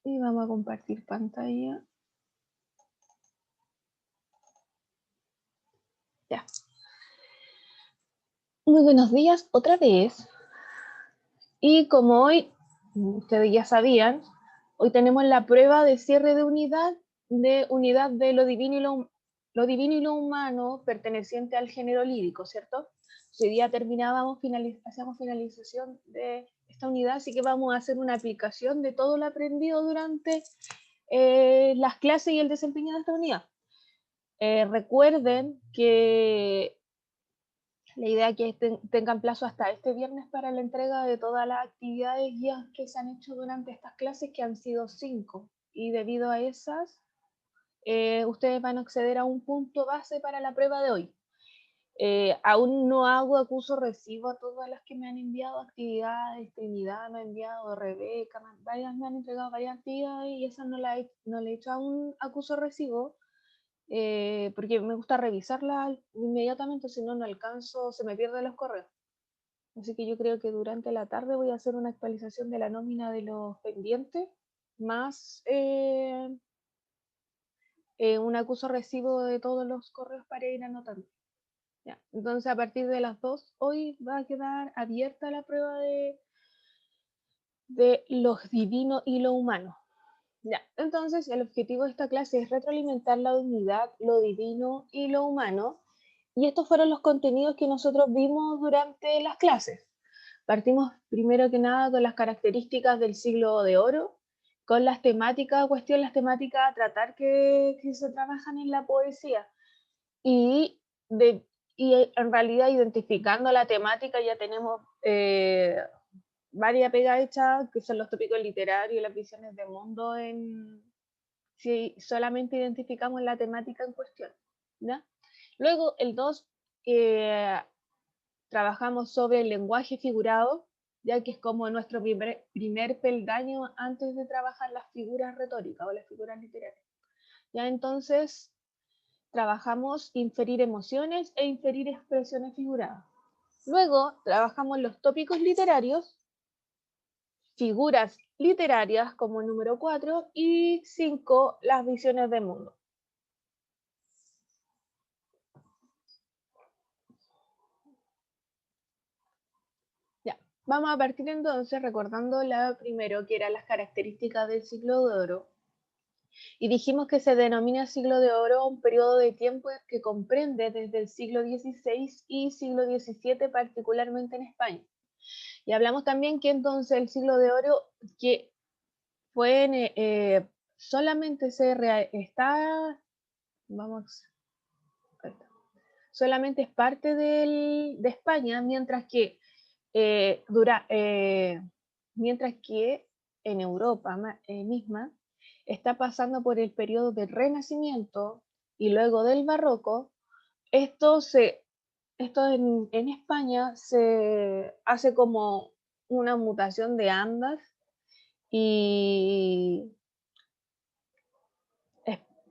Y vamos a compartir pantalla. Ya. Muy buenos días otra vez. Y como hoy, ustedes ya sabían, hoy tenemos la prueba de cierre de unidad de lo divino y lo humano perteneciente al género lírico, ¿cierto? Hoy día hacemos finalización de esta unidad, así que vamos a hacer una aplicación de todo lo aprendido durante las clases y el desempeño de esta unidad. Recuerden que la idea es que tengan plazo hasta este viernes para la entrega de todas las actividades guías que se han hecho durante estas clases, que han sido 5. Y debido a esas, ustedes van a acceder a un punto base para la prueba de hoy. Aún no hago acuso recibo a todas las que me han enviado actividades. Trinidad me ha enviado, Rebeca, varias me han entregado varias actividades y esas no le he hecho aún acuso recibo. Porque me gusta revisarla inmediatamente, si no, no alcanzo, se me pierden los correos. Así que yo creo que durante la tarde voy a hacer una actualización de la nómina de los pendientes, más un acuso recibo de todos los correos para ir anotando. Ya. Entonces, a partir de las 2, hoy va a quedar abierta la prueba de lo divino y lo humano. Ya. Entonces, el objetivo de esta clase es retroalimentar la unidad, lo divino y lo humano. Y estos fueron los contenidos que nosotros vimos durante las clases. Partimos primero que nada con las características del siglo de oro, con las temáticas a tratar que se trabajan en la poesía. Y, y en realidad, identificando la temática, ya tenemos varias pegas hechas, que son los tópicos literarios y las visiones de mundo, si solamente identificamos la temática en cuestión, ¿ya? Luego, el 2, trabajamos sobre el lenguaje figurado, ya que es como nuestro primer peldaño antes de trabajar las figuras retóricas o las figuras literarias. Ya entonces trabajamos inferir emociones e inferir expresiones figuradas. Luego trabajamos los tópicos literarios, figuras literarias como número 4 y 5, las visiones del mundo. Ya, vamos a partir entonces recordando la primero, que eran las características del siglo de oro. Y dijimos que se denomina siglo de oro un periodo de tiempo que comprende desde el siglo XVI y siglo XVII, particularmente en España. Y hablamos también que entonces el siglo de oro, que fue solamente solamente es parte de España, mientras que en Europa misma está pasando por el periodo del Renacimiento y luego del Barroco. Esto en España se hace como una mutación de ambas y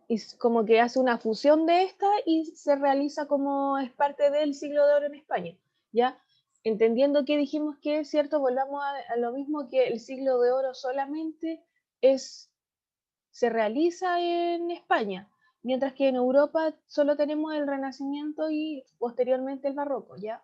es como que hace una fusión de esta y se realiza como es parte del siglo de oro en España, ¿ya? Entendiendo que dijimos que es cierto, volvamos a lo mismo, que el siglo de oro solamente se realiza en España, mientras que en Europa solo tenemos el Renacimiento y posteriormente el Barroco, ¿ya?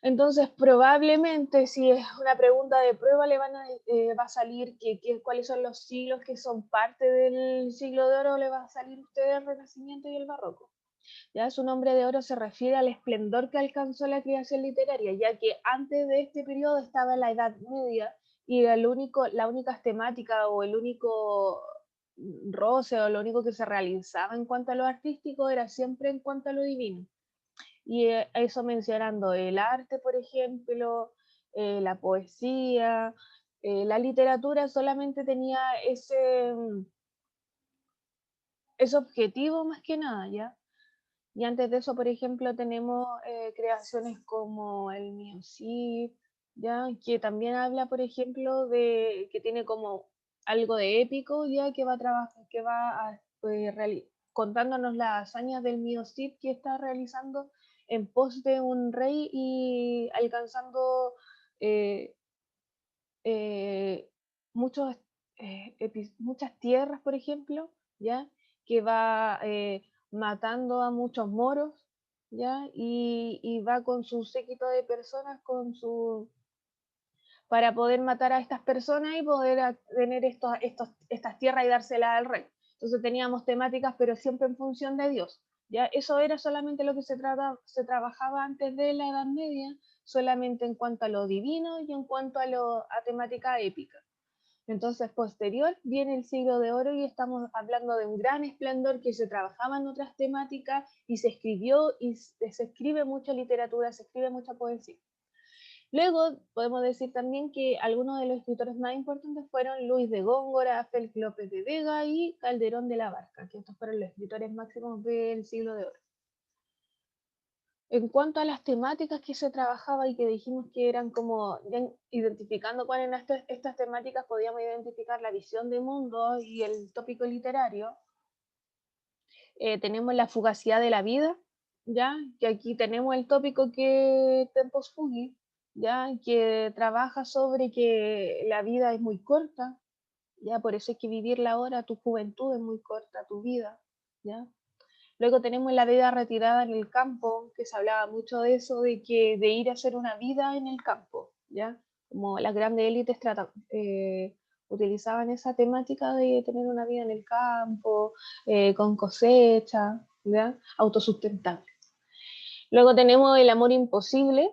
Entonces, probablemente, si es una pregunta de prueba, va a salir cuáles son los siglos que son parte del siglo de oro, le va a salir a usted el Renacimiento y el Barroco. Ya su nombre de oro se refiere al esplendor que alcanzó la creación literaria, ya que antes de este periodo estaba la Edad Media y la única temática o el único roce o lo único que se realizaba en cuanto a lo artístico era siempre en cuanto a lo divino. Y eso mencionando el arte, por ejemplo, la poesía, la literatura solamente tenía ese objetivo más que nada, ¿ya? Y antes de eso, por ejemplo, tenemos creaciones como el Mío Cid, ¿ya? Que también habla, por ejemplo, de que tiene como algo de épico, ya que va a trabajar, que va a, contándonos las hazañas del Mío Cid que está realizando en pos de un rey y alcanzando eh, muchos muchas tierras, por ejemplo, ¿ya? Que va matando a muchos moros, ¿ya? Y va con su séquito de personas, para poder matar a estas personas y poder tener estas tierras y dárselas al rey. Entonces teníamos temáticas, pero siempre en función de Dios. ¿Ya? Eso era solamente lo que se trabajaba antes de la Edad Media, solamente en cuanto a lo divino y en cuanto a temática épica. Entonces, posterior viene el siglo de oro y estamos hablando de un gran esplendor que se trabajaba en otras temáticas y se escribió y se escribe mucha literatura, se escribe mucha poesía. Luego podemos decir también que algunos de los escritores más importantes fueron Luis de Góngora, Félix López de Vega y Calderón de la Barca, que estos fueron los escritores máximos del siglo de oro. En cuanto a las temáticas que se trabajaba y que dijimos que eran como, ya identificando cuáles eran estas temáticas, podíamos identificar la visión de mundo y el tópico literario. Tenemos la fugacidad de la vida, ya que aquí tenemos el tópico que Tempus Fugit, ya que trabaja sobre que la vida es muy corta, ya por eso hay que vivirla ahora, tu juventud es muy corta, tu vida, ya. Luego tenemos la vida retirada en el campo, que se hablaba mucho de eso, de ir a hacer una vida en el campo, ¿ya? Como las grandes élites utilizaban esa temática de tener una vida en el campo, con cosecha, ¿ya? Autosustentable. Luego tenemos el amor imposible,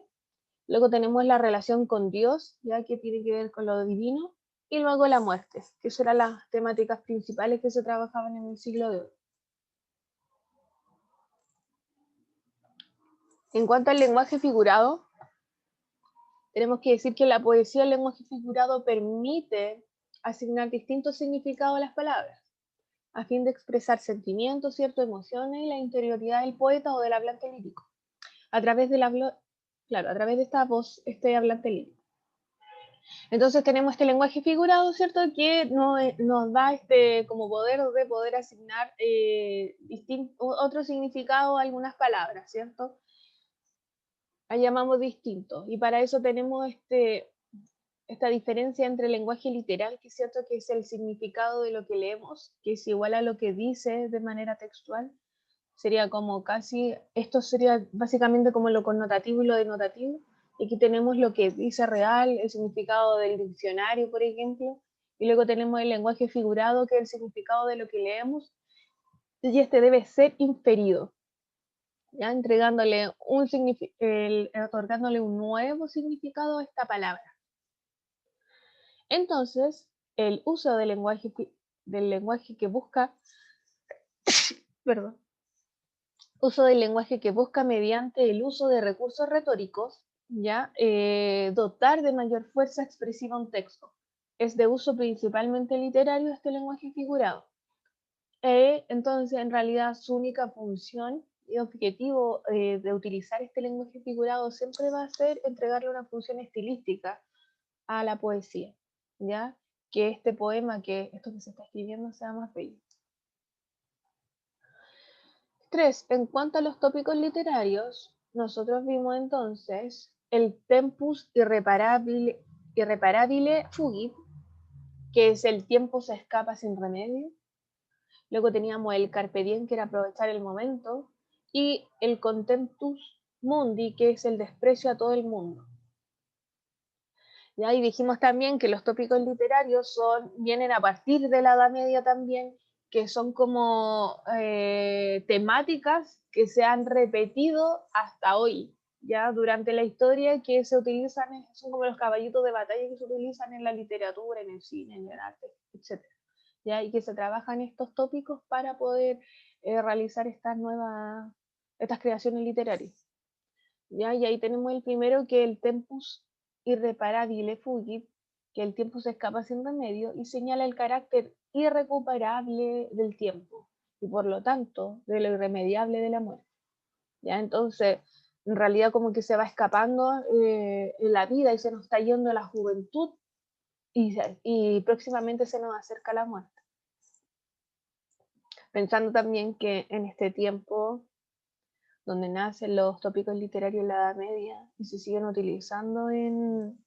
luego tenemos la relación con Dios, ya que tiene que ver con lo divino, y luego la muerte, que eran las temáticas principales que se trabajaban en el siglo de oro. En cuanto al lenguaje figurado, tenemos que decir que la poesía, el lenguaje figurado, permite asignar distintos significados a las palabras, a fin de expresar sentimientos, ciertas emociones y la interioridad del poeta o del hablante lírico, a través de a través de esta voz, este hablante lírico. Entonces tenemos este lenguaje figurado, ¿cierto? Que nos da como poder de poder asignar otro significado a algunas palabras, ¿cierto? La llamamos distintos. Y para eso tenemos esta diferencia entre el lenguaje literal, que es cierto que es el significado de lo que leemos, que es igual a lo que dice de manera textual. Sería como casi, esto sería básicamente como lo connotativo y lo denotativo. Y aquí tenemos lo que dice real, el significado del diccionario, por ejemplo. Y luego tenemos el lenguaje figurado, que es el significado de lo que leemos. Y este debe ser inferido, ya entregándole otorgándole un nuevo significado a esta palabra. Entonces, el uso del lenguaje que busca, perdón, uso del lenguaje que busca mediante el uso de recursos retóricos, ya dotar de mayor fuerza expresiva un texto. Es de uso principalmente literario este lenguaje figurado. Entonces, en realidad, su única función y objetivo de utilizar este lenguaje figurado siempre va a ser entregarle una función estilística a la poesía, ¿ya? Que este poema, que esto que se está escribiendo, sea más bello. 3. En cuanto a los tópicos literarios, nosotros vimos entonces el tempus irreparabile fugit, que es el tiempo se escapa sin remedio. Luego teníamos el carpe diem, que era aprovechar el momento, y el contemptus mundi, que es el desprecio a todo el mundo. ¿Ya? Y dijimos también que los tópicos literarios vienen a partir de la Edad Media también, que son como temáticas que se han repetido hasta hoy, ya durante la historia, que se utilizan, son como los caballitos de batalla que se utilizan en la literatura, en el cine, en el arte, etc. ¿Ya? Y que se trabajan estos tópicos para poder realizar estas creaciones literarias. ¿Ya? Y ahí tenemos el primero, que el tempus irreparabile fugit, que el tiempo se escapa sin remedio, y señala el carácter irrecuperable del tiempo, y por lo tanto, de lo irremediable de la muerte. ¿Ya? Entonces, en realidad como que se va escapando en la vida y se nos está yendo la juventud y próximamente se nos acerca la muerte. Pensando también que en este tiempo donde nacen los tópicos literarios en la Edad Media y se siguen utilizando en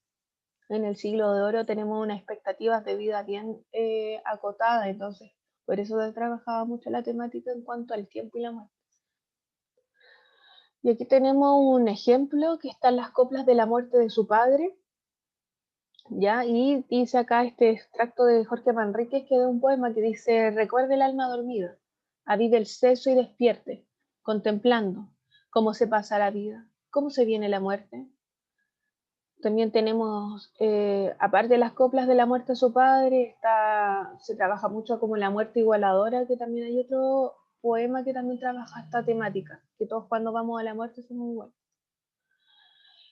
En el siglo de oro tenemos unas expectativas de vida bien acotadas, entonces por eso se trabajaba mucho la temática en cuanto al tiempo y la muerte. Y aquí tenemos un ejemplo que están las coplas de la muerte de su padre, ¿ya? Y dice acá este extracto de Jorge Manríquez, que es un poema que dice: recuerde el alma dormida, avive el seso y despierte, contemplando cómo se pasa la vida, cómo se viene la muerte. También tenemos, aparte de las coplas de la muerte de su padre, se trabaja mucho como la muerte igualadora, que también hay otro poema que también trabaja esta temática, que todos cuando vamos a la muerte somos iguales.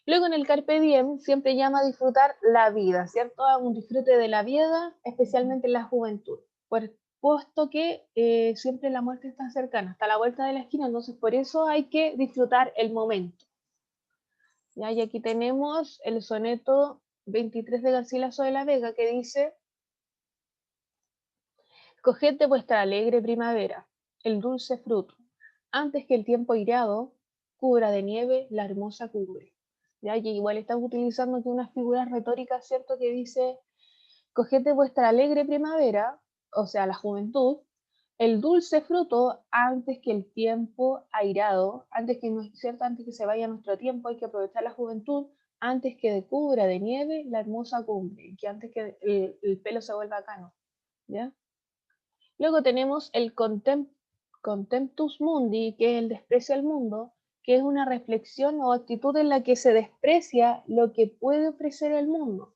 Luego en el Carpe Diem siempre llama a disfrutar la vida, ¿cierto? A un disfrute de la vida, especialmente en la juventud, puesto que siempre la muerte está cercana, está a la vuelta de la esquina, entonces por eso hay que disfrutar el momento. ¿Ya? Y aquí tenemos el soneto 23 de Garcilaso de la Vega, que dice: coged de vuestra alegre primavera el dulce fruto, antes que el tiempo airado cubra de nieve la hermosa cumbre. ¿Ya? Y igual estamos utilizando aquí unas figuras retóricas, ¿cierto? Que dice: coged de vuestra alegre primavera, o sea, la juventud, el dulce fruto antes que el tiempo airado, antes que, ¿cierto? Antes que se vaya nuestro tiempo, hay que aprovechar la juventud antes que cubra de nieve la hermosa cumbre, que antes que el pelo se vuelva cano, ¿ya? Luego tenemos el contemptus mundi, que es el desprecio al mundo, que es una reflexión o actitud en la que se desprecia lo que puede ofrecer el mundo,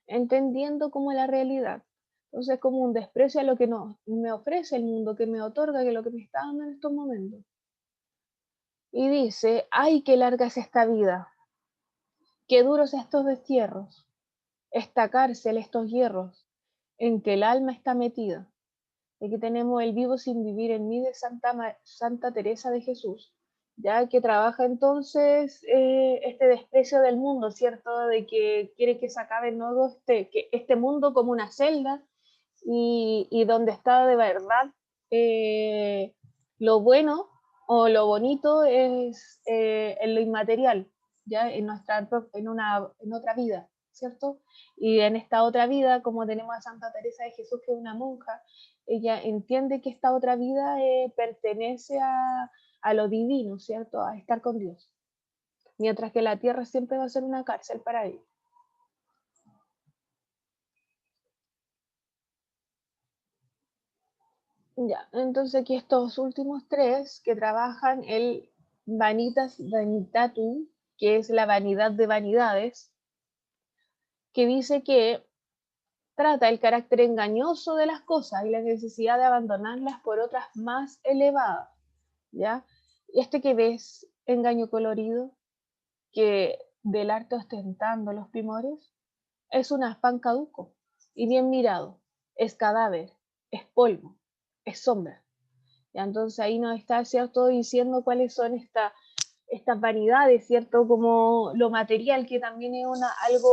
entendiendo como la realidad. Entonces, como un desprecio a lo que no, me ofrece el mundo, que me otorga, que lo que me está dando en estos momentos. Y dice: ay, qué larga es esta vida, qué duros estos destierros, esta cárcel, estos hierros, en que el alma está metida. Aquí tenemos el vivo sin vivir en mí de Santa Teresa de Jesús, ya que trabaja entonces este desprecio del mundo, ¿cierto? De que quiere que se acabe todo que este mundo como una celda y donde está de verdad eh, lo bueno o lo bonito es en lo inmaterial, ya en otra vida, ¿cierto? Y en esta otra vida, como tenemos a Santa Teresa de Jesús, que es una monja, ella entiende que esta otra vida pertenece a lo divino, ¿cierto? A estar con Dios, mientras que la tierra siempre va a ser una cárcel para ella. Ya, entonces aquí estos últimos tres que trabajan el Vanitas Vanitatum, que es la vanidad de vanidades, que dice que trata el carácter engañoso de las cosas y la necesidad de abandonarlas por otras más elevadas, ¿ya? Y este que ves, engaño colorido, que del arte ostentando los primores, es un afán caduco y bien mirado, es cadáver, es polvo, es sombra. ¿Ya? Entonces ahí nos está, ¿cierto?, diciendo cuáles son estas vanidades, ¿cierto? Como lo material, que también es algo,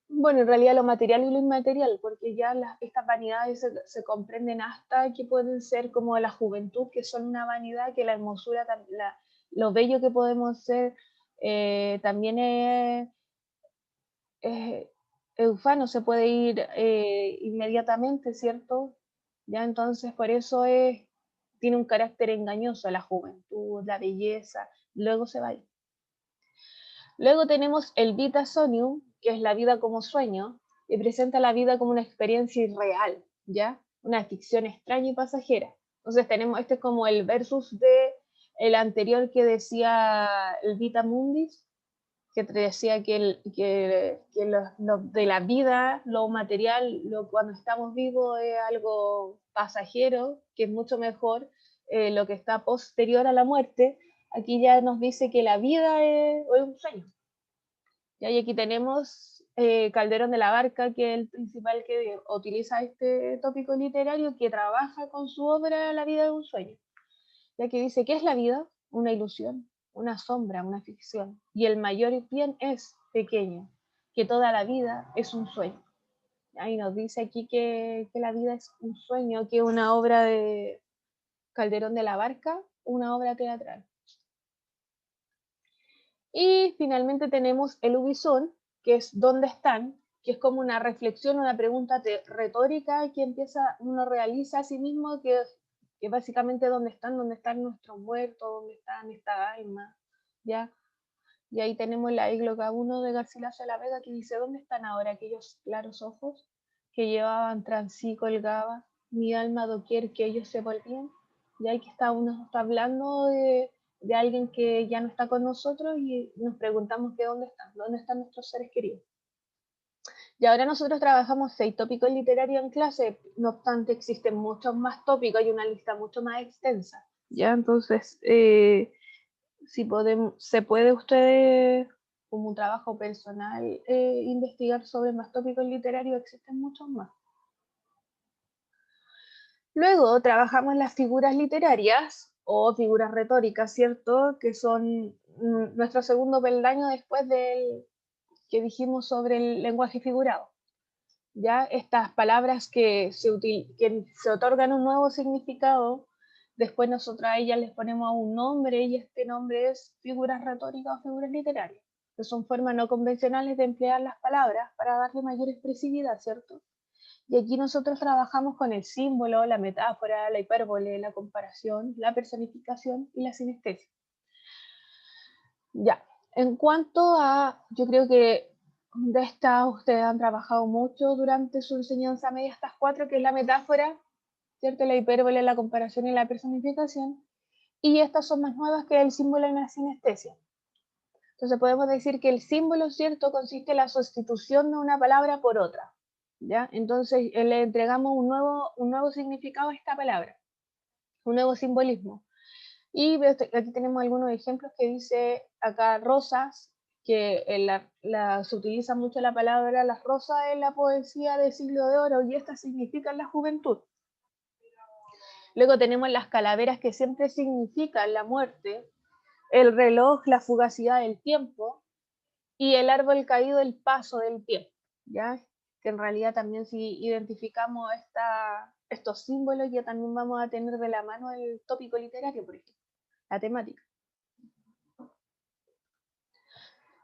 bueno, en realidad lo material y lo inmaterial, porque ya estas vanidades se comprenden hasta que pueden ser como la juventud, que son una vanidad, que la hermosura, lo bello que podemos ser, también es ufano, se puede ir inmediatamente, ¿cierto? Ya entonces por eso tiene un carácter engañoso la juventud, la belleza, luego se va. Luego tenemos el Vita Sonium, que es la vida como sueño, y presenta la vida como una experiencia irreal, ¿ya? Una ficción extraña y pasajera. Entonces tenemos este como el versus de el anterior que decía el Vita Mundis, que te decía que lo de la vida, lo material, cuando estamos vivos es algo pasajero, que es mucho mejor lo que está posterior a la muerte. Aquí ya nos dice que la vida es un sueño. Y aquí tenemos Calderón de la Barca, que es el principal que utiliza este tópico literario, que trabaja con su obra La vida de un sueño, ya que dice: ¿qué es la vida? Una ilusión, una sombra, una ficción, y el mayor bien es pequeño, que toda la vida es un sueño. Ahí nos dice aquí que la vida es un sueño, que es una obra de Calderón de la Barca, una obra teatral. Y finalmente tenemos el Ubisón, que es ¿dónde están?, que es como una reflexión, una pregunta retórica que uno realiza a sí mismo, que básicamente ¿dónde están nuestros muertos? ¿Dónde están esta alma? ¿Ya? Y ahí tenemos la Égloga 1 de Garcilaso de la Vega, que dice: ¿dónde están ahora aquellos claros ojos que llevaban tras sí colgaba mi alma doquier que ellos se volvían? Y ahí que uno está hablando de alguien que ya no está con nosotros y nos preguntamos que dónde están nuestros seres queridos. Y ahora nosotros trabajamos 6 tópicos literarios en clase, no obstante existen muchos más tópicos, hay una lista mucho más extensa. ¿Ya? Entonces, si se puede usted, como un trabajo personal, investigar sobre más tópicos literarios, existen muchos más. Luego trabajamos las figuras literarias o figuras retóricas, ¿cierto? Que son nuestro segundo peldaño después del que dijimos sobre el lenguaje figurado. ¿Ya? Estas palabras que se otorgan un nuevo significado, después nosotros a ellas les ponemos un nombre y este nombre es figuras retóricas o figuras literarias, que son formas no convencionales de emplear las palabras para darle mayor expresividad, ¿cierto? Y aquí nosotros trabajamos con el símbolo, la metáfora, la hipérbole, la comparación, la personificación y la sinestesia. Ya, en cuanto a, yo creo que de estas ustedes han trabajado mucho durante su enseñanza media, estas 4, que es la metáfora, ¿cierto? La hipérbole, la comparación y la personificación. Y estas son más nuevas, que el símbolo y la sinestesia. Entonces podemos decir que el símbolo, ¿cierto?, consiste en la sustitución de una palabra por otra, ¿ya? Entonces le entregamos un nuevo significado a esta palabra, un nuevo simbolismo. Y aquí tenemos algunos ejemplos que dice acá rosas, que se utiliza mucho la palabra las rosas en la poesía del Siglo de Oro, y estas significan la juventud. Luego tenemos las calaveras, que siempre significan la muerte, el reloj, la fugacidad del tiempo, y el árbol caído, el paso del tiempo, ¿ya? Que en realidad también, si identificamos estos símbolos, ya también vamos a tener de la mano el tópico literario, por ejemplo, la temática.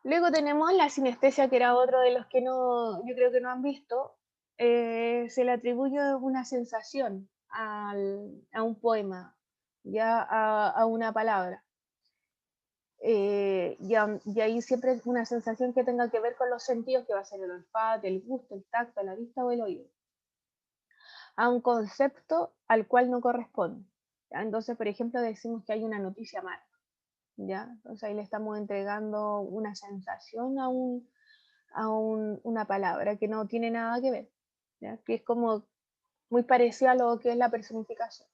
Luego tenemos la sinestesia, que era otro de los que yo creo que no han visto. Se le atribuye una sensación a un poema, ya a una palabra. Y ahí siempre es una sensación que tenga que ver con los sentidos, que va a ser el olfato, el gusto, el tacto, la vista o el oído, a un concepto al cual no corresponde. ¿Ya? Entonces, por ejemplo, decimos que hay una noticia mala, ¿ya? Entonces ahí le estamos entregando una sensación a una palabra que no tiene nada que ver, ¿ya? Que es como muy parecida a lo que es la personificación.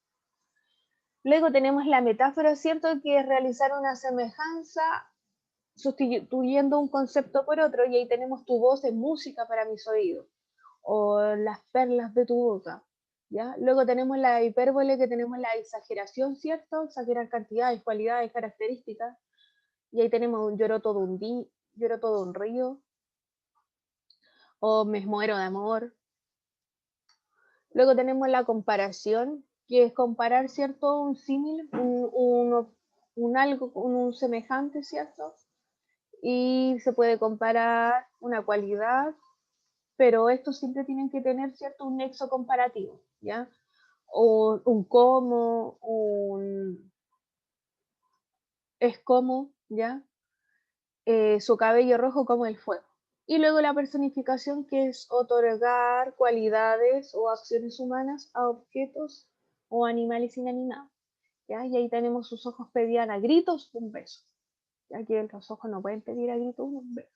Luego tenemos la metáfora, ¿cierto?, que es realizar una semejanza sustituyendo un concepto por otro, y ahí tenemos tu voz en música para mis oídos, o las perlas de tu boca, ¿ya? Luego tenemos la hipérbole, que tenemos la exageración, ¿cierto? Exagerar cantidades, cualidades, características, y ahí tenemos un lloró todo un río, o me muero de amor. Luego tenemos la comparación, que es comparar, ¿cierto?, un símil, un algo con un semejante, ¿cierto? Y se puede comparar una cualidad, pero estos siempre tienen que tener, ¿cierto?, un nexo comparativo, ¿ya? O un como, es como, ¿ya? Su cabello rojo como el fuego. Y luego la personificación, que es otorgar cualidades o acciones humanas a objetos o animales inanimados, ¿ya? Y ahí tenemos: sus ojos pedían a gritos un beso, ya que los ojos no pueden pedir a gritos un beso.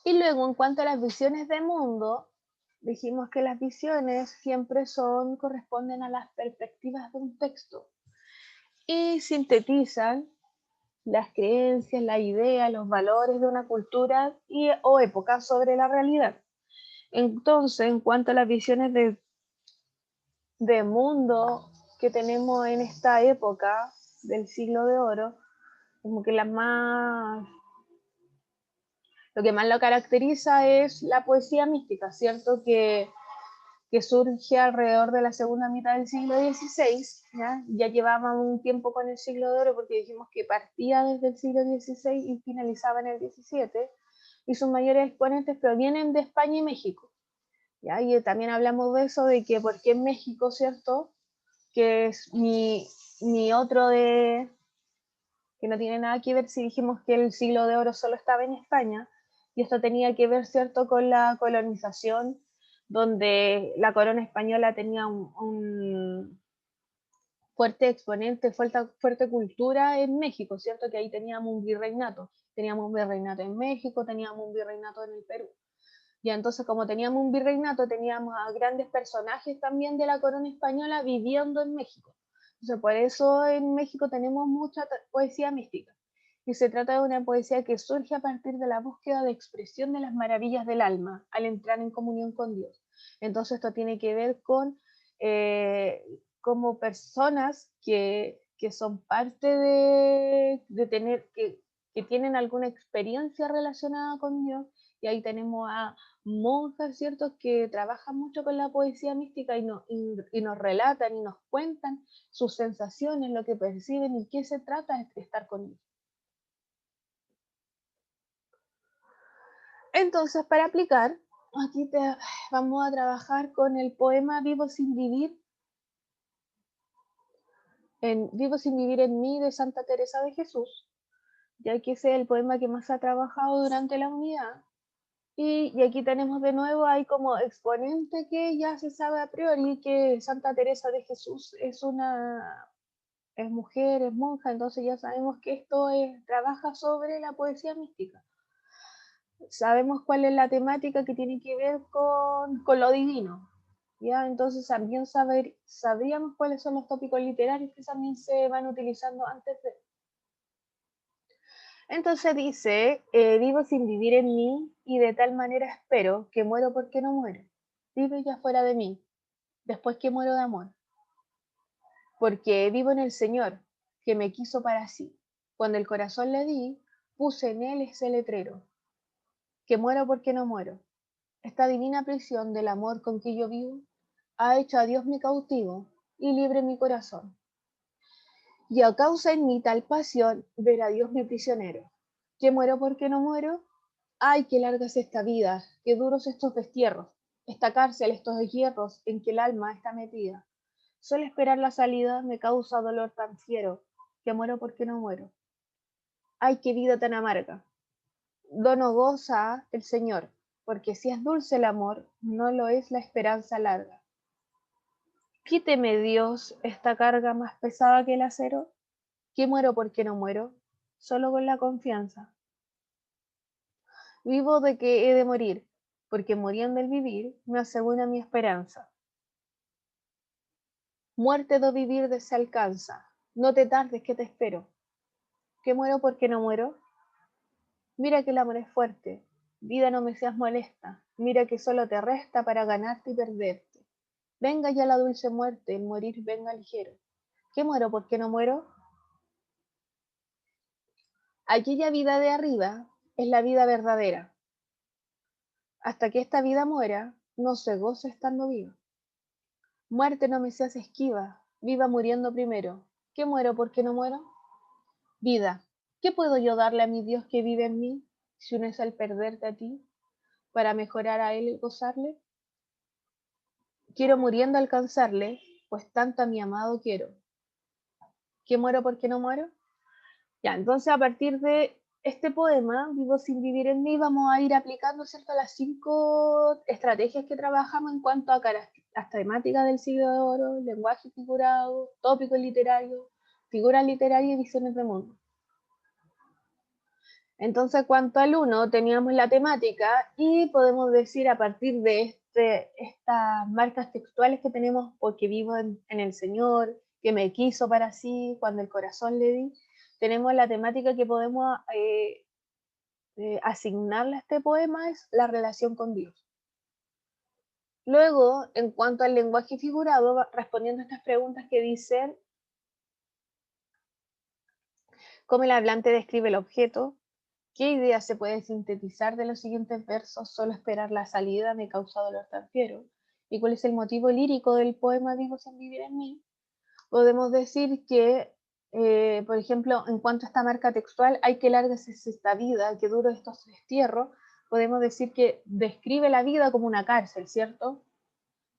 Y luego, en cuanto a las visiones de mundo, dijimos que las visiones siempre corresponden a las perspectivas de un texto y sintetizan las creencias, la idea, los valores de una cultura o época sobre la realidad. Entonces, en cuanto a las visiones de mundo que tenemos en esta época del Siglo de Oro, como que lo que más lo caracteriza es la poesía mística, ¿cierto? Que que surge alrededor de la segunda mitad del siglo XVI, ya llevábamos un tiempo con el siglo de oro porque dijimos que partía desde el siglo XVI y finalizaba en el XVII, y sus mayores exponentes provienen de España y México. ¿Ya? Y también hablamos de eso, de que por qué en México, ¿cierto? Que es mi otro de, que no tiene nada que ver si dijimos que el siglo de oro solo estaba en España, y esto tenía que ver, ¿cierto?, con la colonización, donde la corona española tenía un fuerte exponente, fuerte cultura en México, ¿cierto? Que ahí teníamos un virreinato en México, teníamos un virreinato en el Perú. Y entonces, como teníamos un virreinato, teníamos a grandes personajes también de la corona española viviendo en México. Entonces, por eso en México tenemos mucha poesía mística. Y se trata de una poesía que surge a partir de la búsqueda de expresión de las maravillas del alma al entrar en comunión con Dios. Entonces, esto tiene que ver con como personas que son parte de tener, que tienen alguna experiencia relacionada con Dios. Y ahí tenemos a monjas, ¿cierto?, que trabajan mucho con la poesía mística y nos relatan y nos cuentan sus sensaciones, lo que perciben y qué se trata de estar con Dios. Entonces, para aplicar, aquí vamos a trabajar con el poema Vivo sin vivir en mí de Santa Teresa de Jesús, ya que ese es el poema que más ha trabajado durante la unidad. Y aquí tenemos de nuevo, hay como exponente que ya se sabe a priori que Santa Teresa de Jesús es mujer, es monja, entonces ya sabemos que esto trabaja sobre la poesía mística. Sabemos cuál es la temática que tiene que ver con lo divino, ¿ya? Entonces también sabríamos cuáles son los tópicos literarios que también se van utilizando antes de... Entonces dice, vivo sin vivir en mí y de tal manera espero que muero porque no muero. Vive ya fuera de mí, después que muero de amor. Porque vivo en el Señor, que me quiso para sí. Cuando el corazón le di, puse en él ese letrero. Que muero porque no muero. Esta divina prisión del amor con que yo vivo ha hecho a Dios mi cautivo y libre mi corazón. Y a causa en mí tal pasión, ver a Dios mi prisionero. Que muero porque no muero. Ay, qué larga es esta vida, qué duros estos destierros, esta cárcel, estos hierros en que el alma está metida. Solo esperar la salida me causa dolor tan fiero, que muero porque no muero. Ay, qué vida tan amarga. Dono goza el Señor, porque si es dulce el amor, no lo es la esperanza larga. Quíteme, Dios, esta carga más pesada que el acero, que muero porque no muero, solo con la confianza. Vivo de que he de morir, porque muriendo el vivir me asegura mi esperanza. Muerte do vivir de se alcanza, no te tardes que te espero. ¿Que muero porque no muero? Mira que el amor es fuerte, vida no me seas molesta, mira que solo te resta para ganarte y perderte. Venga ya la dulce muerte, el morir venga ligero. ¿Que muero porque no muero? Aquella vida de arriba es la vida verdadera. Hasta que esta vida muera, no se goza estando viva. Muerte no me seas esquiva, viva muriendo primero. ¿Que muero porque no muero? Vida, ¿qué puedo yo darle a mi Dios que vive en mí, si uno es al perderte a ti, para mejorar a él y gozarle? Quiero muriendo alcanzarle, pues tanto a mi amado quiero. ¿Que muero porque no muero? Ya, entonces a partir de este poema, Vivo sin vivir en mí, vamos a ir aplicando, ¿cierto?, las 5 estrategias que trabajamos en cuanto a las temáticas del siglo de oro, lenguaje figurado, tópico literario, figuras literarias y visiones de mundo. Entonces, cuanto al 1, teníamos la temática y podemos decir a partir de estas marcas textuales que tenemos, porque vivo en el Señor, que me quiso para sí, cuando el corazón le di, tenemos la temática que podemos asignarle a este poema, es la relación con Dios. Luego, en cuanto al lenguaje figurado, respondiendo a estas preguntas que dicen, ¿cómo el hablante describe el objeto? ¿Qué idea se puede sintetizar de los siguientes versos? Solo esperar la salida me causa dolor tan fiero. y cuál es el motivo lírico del poema Vivo sin vivir en mí, podemos decir que, por ejemplo, en cuanto a esta marca textual, hay que larga es esta vida, que duro estos destierros, podemos decir que describe la vida como una cárcel, ¿cierto?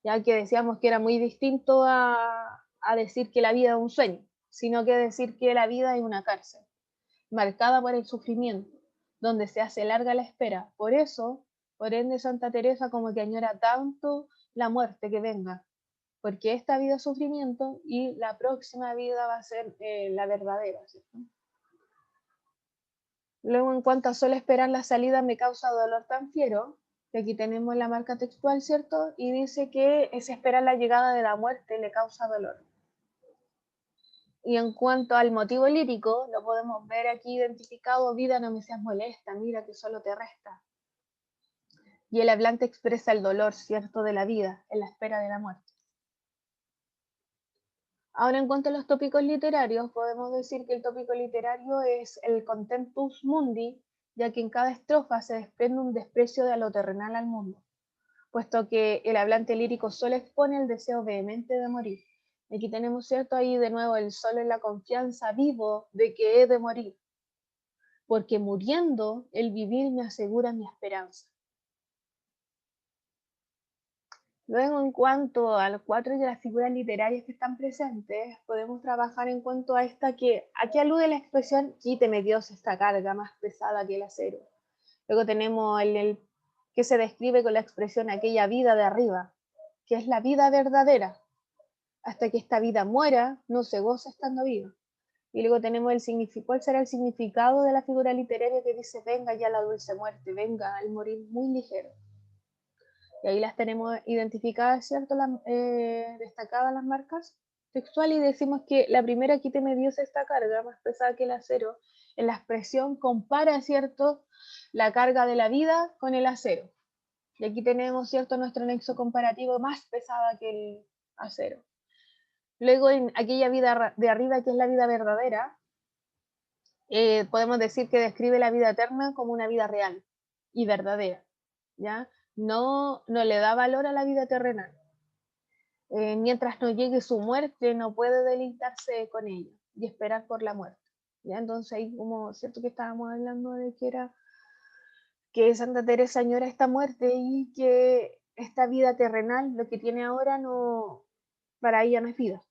Ya que decíamos que era muy distinto a decir que la vida es un sueño, sino que decir que la vida es una cárcel, marcada por el sufrimiento, donde se hace larga la espera. Por eso, por ende, Santa Teresa como que añora tanto la muerte que venga, porque esta vida es sufrimiento y la próxima vida va a ser la verdadera, ¿cierto? Luego, en cuanto a solo esperar la salida me causa dolor tan fiero, que aquí tenemos la marca textual, ¿cierto? Y dice que es esperar la llegada de la muerte le causa dolor. Y en cuanto al motivo lírico, lo podemos ver aquí identificado: vida, no me seas molesta, mira que solo te resta. Y el hablante expresa el dolor, ¿cierto?, de la vida, en la espera de la muerte. Ahora, en cuanto a los tópicos literarios, podemos decir que el tópico literario es el contentus mundi, ya que en cada estrofa se desprende un desprecio de lo terrenal al mundo, puesto que el hablante lírico solo expone el deseo vehemente de morir. Aquí tenemos, ¿cierto?, ahí de nuevo el solo en la confianza vivo de que he de morir, porque muriendo el vivir me asegura mi esperanza. Luego, en cuanto a los cuatro de las figuras literarias que están presentes, podemos trabajar en cuanto a esta ¿a qué alude la expresión quíteme Dios esta carga más pesada que el acero? Luego tenemos el que se describe con la expresión aquella vida de arriba, que es la vida verdadera. Hasta que esta vida muera, no se goza estando viva. Y luego tenemos ¿cuál será el significado de la figura literaria que dice venga ya la dulce muerte, venga el morir muy ligero? Y ahí las tenemos identificadas, ¿cierto? Destacadas las marcas textuales, y decimos que la primera quíteme Dios esta carga más pesada que el acero. En la expresión compara, ¿cierto?, la carga de la vida con el acero. Y aquí tenemos, ¿cierto?, nuestro nexo comparativo: más pesada que el acero. Luego, en aquella vida de arriba, que es la vida verdadera, podemos decir que describe la vida eterna como una vida real y verdadera, ¿ya? No le da valor a la vida terrenal. Mientras no llegue su muerte, no puede deleitarse con ella y esperar por la muerte, ¿ya? Entonces ahí, como cierto que estábamos hablando de que Santa Teresa añora esta muerte y que esta vida terrenal, lo que tiene ahora, no, para ella no es vida.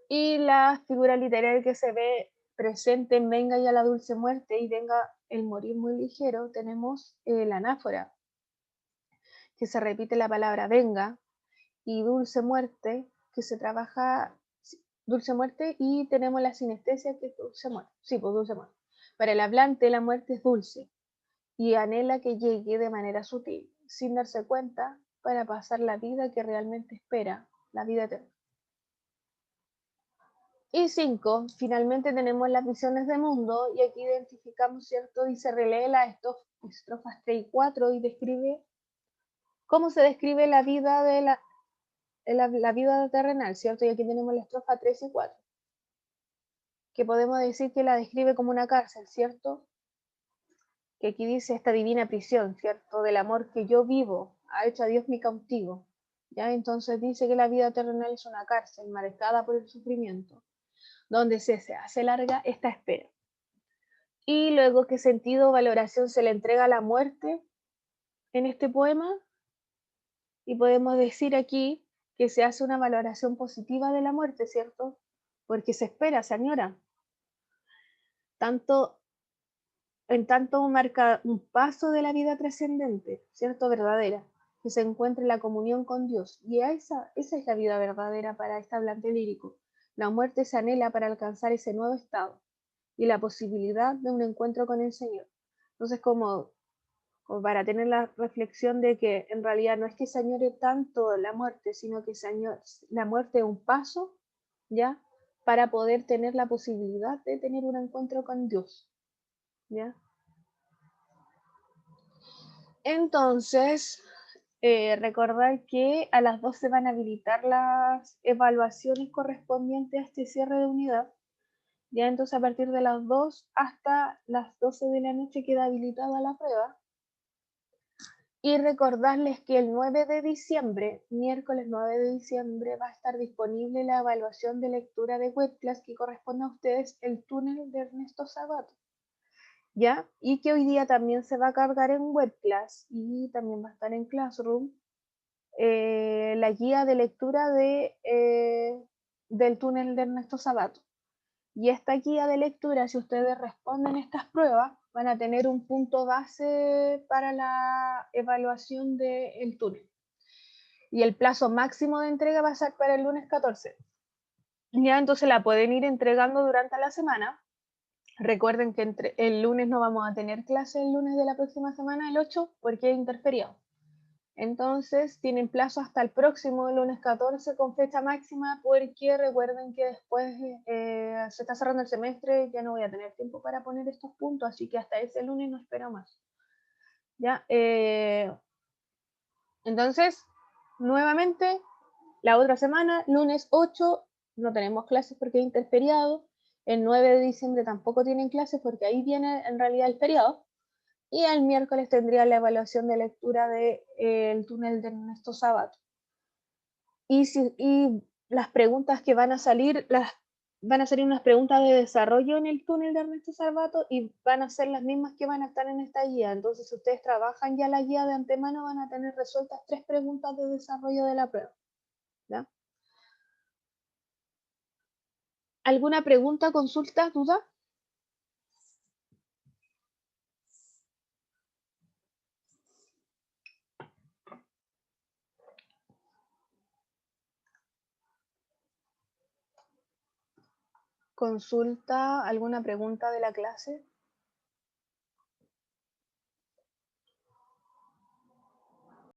Y la figura literaria que se ve presente en venga ya la dulce muerte y venga el morir muy ligero, tenemos la anáfora, que se repite la palabra venga, y dulce muerte, que se trabaja dulce muerte, y tenemos la sinestesia, que es dulce muerte. Sí, pues dulce muerte. Para el hablante la muerte es dulce y anhela que llegue de manera sutil, sin darse cuenta, para pasar la vida que realmente espera, la vida eterna. Y 5, finalmente tenemos las visiones de mundo, y aquí identificamos, ¿cierto? Y se relee las estrofas 3 y 4 y describe cómo se describe la vida de la vida terrenal, ¿cierto? Y aquí tenemos la estrofa 3 y 4, que podemos decir que la describe como una cárcel, ¿cierto? Que aquí dice esta divina prisión, ¿cierto? Del amor que yo vivo, ha hecho a Dios mi cautivo, ¿ya? Entonces dice que la vida terrenal es una cárcel marcada por el sufrimiento, donde se hace larga esta espera. Y luego, ¿qué sentido o valoración se le entrega a la muerte en este poema? Y podemos decir aquí que se hace una valoración positiva de la muerte, ¿cierto? Porque se espera, se añora. En tanto marca un paso de la vida trascendente, ¿cierto? Verdadera, que se encuentra en la comunión con Dios. Y esa es la vida verdadera para este hablante lírico. La muerte se anhela para alcanzar ese nuevo estado y la posibilidad de un encuentro con el Señor. Entonces, como para tener la reflexión de que en realidad no es que se añore tanto la muerte, sino que la muerte es un paso, ¿ya?, para poder tener la posibilidad de tener un encuentro con Dios, ¿ya? Entonces, recordar que a las 2 se van a habilitar las evaluaciones correspondientes a este cierre de unidad. Ya, entonces a partir de las 2 hasta las 12 de la noche queda habilitada la prueba. Y recordarles que el 9 de diciembre, miércoles 9 de diciembre, va a estar disponible la evaluación de lectura de webclass que corresponde a ustedes, el túnel de Ernesto Sabato. ¿Ya? Y que hoy día también se va a cargar en webclass y también va a estar en Classroom la guía de lectura del túnel de Ernesto Sabato. Y esta guía de lectura, si ustedes responden estas pruebas, van a tener un punto base para la evaluación del túnel. Y el plazo máximo de entrega va a ser para el lunes 14. Ya, entonces la pueden ir entregando durante la semana. Recuerden que el lunes no vamos a tener clase, el lunes de la próxima semana, el 8, porque es interferiado. Entonces tienen plazo hasta el próximo lunes 14 con fecha máxima, porque recuerden que después se está cerrando el semestre, ya no voy a tener tiempo para poner estos puntos, así que hasta ese lunes no espero más. ¿Ya? Entonces, nuevamente, la otra semana, lunes 8, no tenemos clases porque es interferiado. El 9 de diciembre tampoco tienen clases porque ahí viene en realidad el feriado. Y el miércoles tendría la evaluación de lectura del túnel de Ernesto Sabato. Y las preguntas que van a salir, van a salir unas preguntas de desarrollo en el túnel de Ernesto Sabato y van a ser las mismas que van a estar en esta guía. Entonces, si ustedes trabajan ya la guía de antemano, van a tener resueltas 3 preguntas de desarrollo de la prueba. ¿Ya? ¿Alguna pregunta, consulta, duda? ¿Consulta, alguna pregunta de la clase?